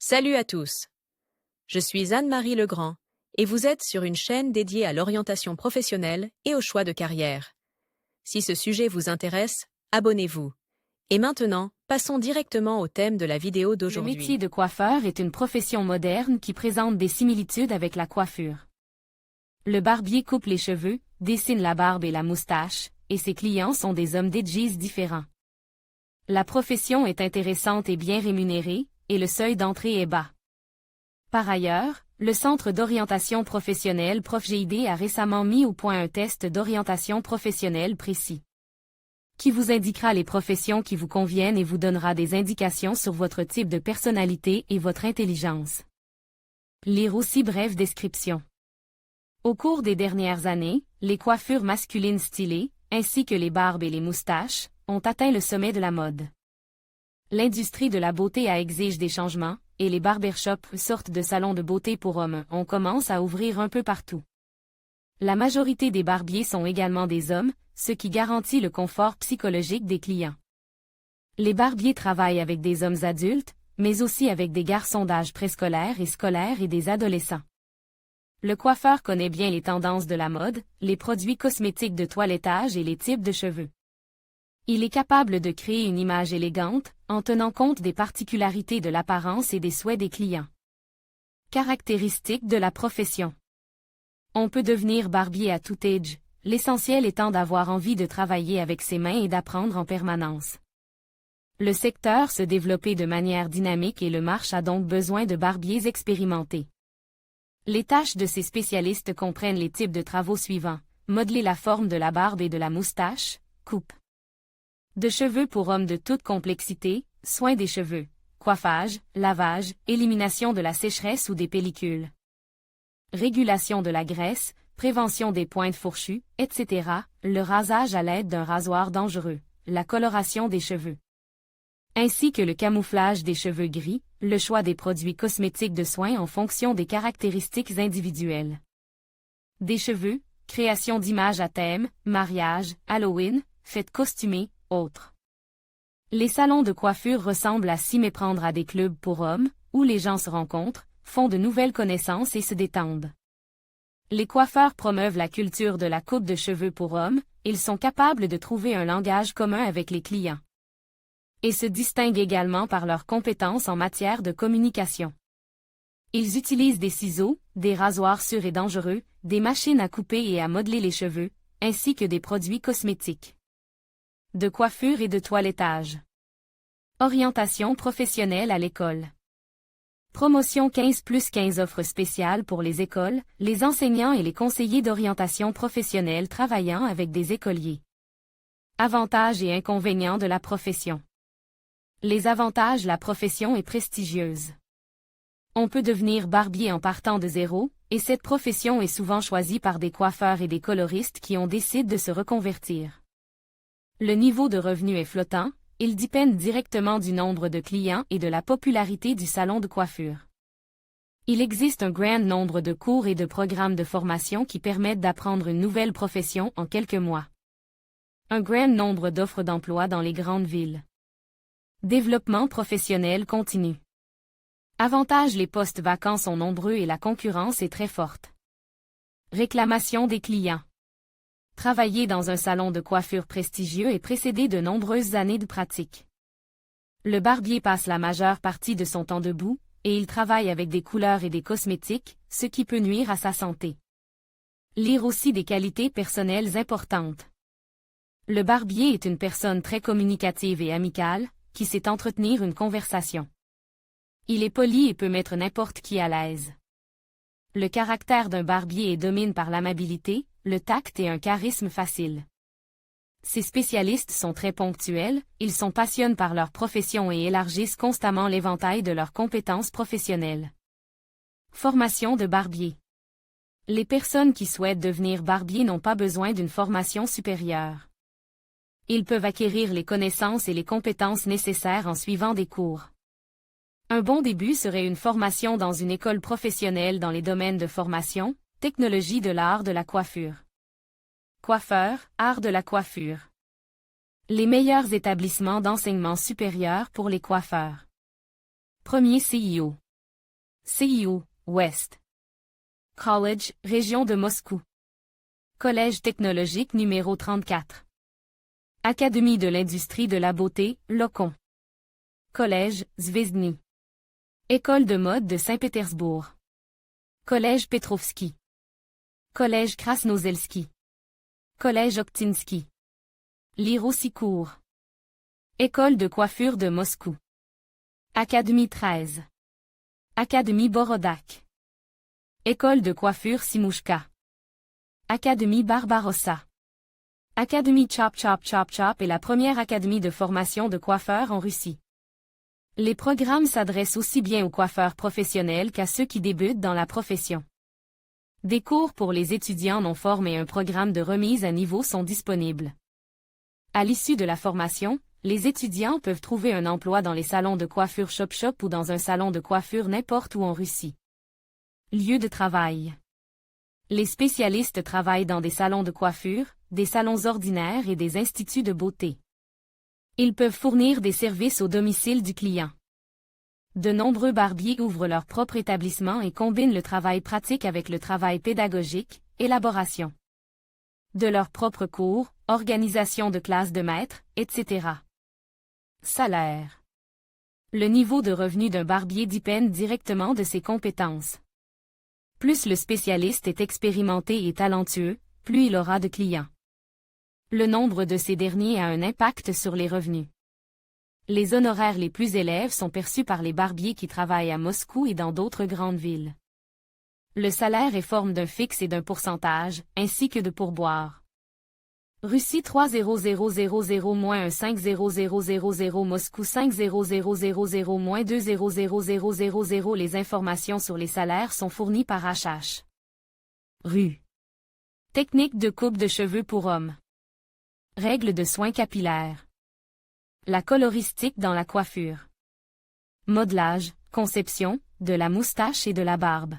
Salut à tous. Je suis Anne-Marie Legrand et vous êtes sur une chaîne dédiée à l'orientation professionnelle et au choix de carrière. Si ce sujet vous intéresse, abonnez-vous. Et maintenant, passons directement au thème de la vidéo Le d'aujourd'hui. métier de coiffeur est une profession moderne qui présente des similitudes avec la coiffure. Le barbier coupe les cheveux, dessine la barbe et la moustache, et ses clients sont des hommes d'edges différents. La profession est intéressante et bien rémunérée, et le seuil d'entrée est bas. Par ailleurs, le Centre d'orientation professionnelle ProfGID a récemment mis au point un test d'orientation professionnelle précis, qui vous indiquera les professions qui vous conviennent et vous donnera des indications sur votre type de personnalité et votre intelligence. Lire aussi brève description. Au cours des dernières années, les coiffures masculines stylées, ainsi que les barbes et les moustaches, ont atteint le sommet de la mode. L'industrie de la beauté exige des changements, et les barbershops, sortes de salons de beauté pour hommes, on commence à ouvrir un peu partout. La majorité des barbiers sont également des hommes, ce qui garantit le confort psychologique des clients. Les barbiers travaillent avec des hommes adultes, mais aussi avec des garçons d'âge préscolaire et scolaire et des adolescents. Le coiffeur connaît bien les tendances de la mode, les produits cosmétiques de toilettage et les types de cheveux. Il est capable de créer une image élégante, en tenant compte des particularités de l'apparence et des souhaits des clients. Caractéristiques de la profession. On peut devenir barbier à tout âge, l'essentiel étant d'avoir envie de travailler avec ses mains et d'apprendre en permanence. Le secteur se développe de manière dynamique et le marché a donc besoin de barbiers expérimentés. Les tâches de ces spécialistes comprennent les types de travaux suivants: modeler la forme de la barbe et de la moustache, coupe de cheveux pour hommes de toute complexité, soin des cheveux, coiffage, lavage, élimination de la sécheresse ou des pellicules, régulation de la graisse, prévention des pointes fourchues, etc., le rasage à l'aide d'un rasoir dangereux, la coloration des cheveux, ainsi que le camouflage des cheveux gris, le choix des produits cosmétiques de soins en fonction des caractéristiques individuelles des cheveux, création d'images à thème, mariage, Halloween, fêtes costumées, autres. Les salons de coiffure ressemblent à s'y méprendre à des clubs pour hommes, où les gens se rencontrent, font de nouvelles connaissances et se détendent. Les coiffeurs promeuvent la culture de la coupe de cheveux pour hommes, ils sont capables de trouver un langage commun avec les clients. Et se distinguent également par leurs compétences en matière de communication. Ils utilisent des ciseaux, des rasoirs sûrs et dangereux, des machines à couper et à modeler les cheveux, ainsi que des produits cosmétiques de coiffure et de toilettage. Orientation professionnelle à l'école. Promotion 15+15 offres spéciales pour les écoles, les enseignants et les conseillers d'orientation professionnelle travaillant avec des écoliers. Avantages et inconvénients de la profession. Les avantages: la profession est prestigieuse. On peut devenir barbier en partant de zéro, et cette profession est souvent choisie par des coiffeurs et des coloristes qui ont décidé de se reconvertir. Le niveau de revenu est flottant, il dépend directement du nombre de clients et de la popularité du salon de coiffure. Il existe un grand nombre de cours et de programmes de formation qui permettent d'apprendre une nouvelle profession en quelques mois. Un grand nombre d'offres d'emploi dans les grandes villes. Développement professionnel continu. Avantages: les postes vacants sont nombreux et la concurrence est très forte. Réclamation des clients. Travailler dans un salon de coiffure prestigieux est précédé de nombreuses années de pratique. Le barbier passe la majeure partie de son temps debout, et il travaille avec des couleurs et des cosmétiques, ce qui peut nuire à sa santé. Lire aussi des qualités personnelles importantes. Le barbier est une personne très communicative et amicale, qui sait entretenir une conversation. Il est poli et peut mettre n'importe qui à l'aise. Le caractère d'un barbier est dominé par l'amabilité, le tact et un charisme facile. Ces spécialistes sont très ponctuels, ils sont passionnés par leur profession et élargissent constamment l'éventail de leurs compétences professionnelles. Formation de barbier. Les personnes qui souhaitent devenir barbier n'ont pas besoin d'une formation supérieure. Ils peuvent acquérir les connaissances et les compétences nécessaires en suivant des cours. Un bon début serait une formation dans une école professionnelle dans les domaines de formation, technologie de l'art de la coiffure. Coiffeur, art de la coiffure. Les meilleurs établissements d'enseignement supérieur pour les coiffeurs. Premier CIO. CIO, Ouest. College, région de Moscou. Collège technologique numéro 34. Académie de l'industrie de la beauté, Lokon. Collège, Zvezdny. École de mode de Saint-Pétersbourg. Collège Petrovski. Collège Krasnozelski. Collège Oktinsky. Lirosicourt. École de coiffure de Moscou. Académie 13. Académie Borodak. École de coiffure Simouchka. Académie Barbarossa. Académie Chop Chop Chop Chop est la première académie de formation de coiffeurs en Russie. Les programmes s'adressent aussi bien aux coiffeurs professionnels qu'à ceux qui débutent dans la profession. Des cours pour les étudiants non formés et un programme de remise à niveau sont disponibles. À l'issue de la formation, les étudiants peuvent trouver un emploi dans les salons de coiffure Chop Chop ou dans un salon de coiffure n'importe où en Russie. Lieu de travail. Les spécialistes travaillent dans des salons de coiffure, des salons ordinaires et des instituts de beauté. Ils peuvent fournir des services au domicile du client. De nombreux barbiers ouvrent leur propre établissement et combinent le travail pratique avec le travail pédagogique, élaboration de leurs propres cours, organisation de classes de maîtres, etc. Salaire. Le niveau de revenu d'un barbier dépend directement de ses compétences. Plus le spécialiste est expérimenté et talentueux, plus il aura de clients. Le nombre de ces derniers a un impact sur les revenus. Les honoraires les plus élevés sont perçus par les barbiers qui travaillent à Moscou et dans d'autres grandes villes. Le salaire est forme d'un fixe et d'un pourcentage, ainsi que de pourboires. Russie 30000-15000 Moscou 50000-2000000. Les informations sur les salaires sont fournies par HH. Rue. Technique de coupe de cheveux pour hommes. Règles de soins capillaires. La coloristique dans la coiffure. Modelage, conception, de la moustache et de la barbe.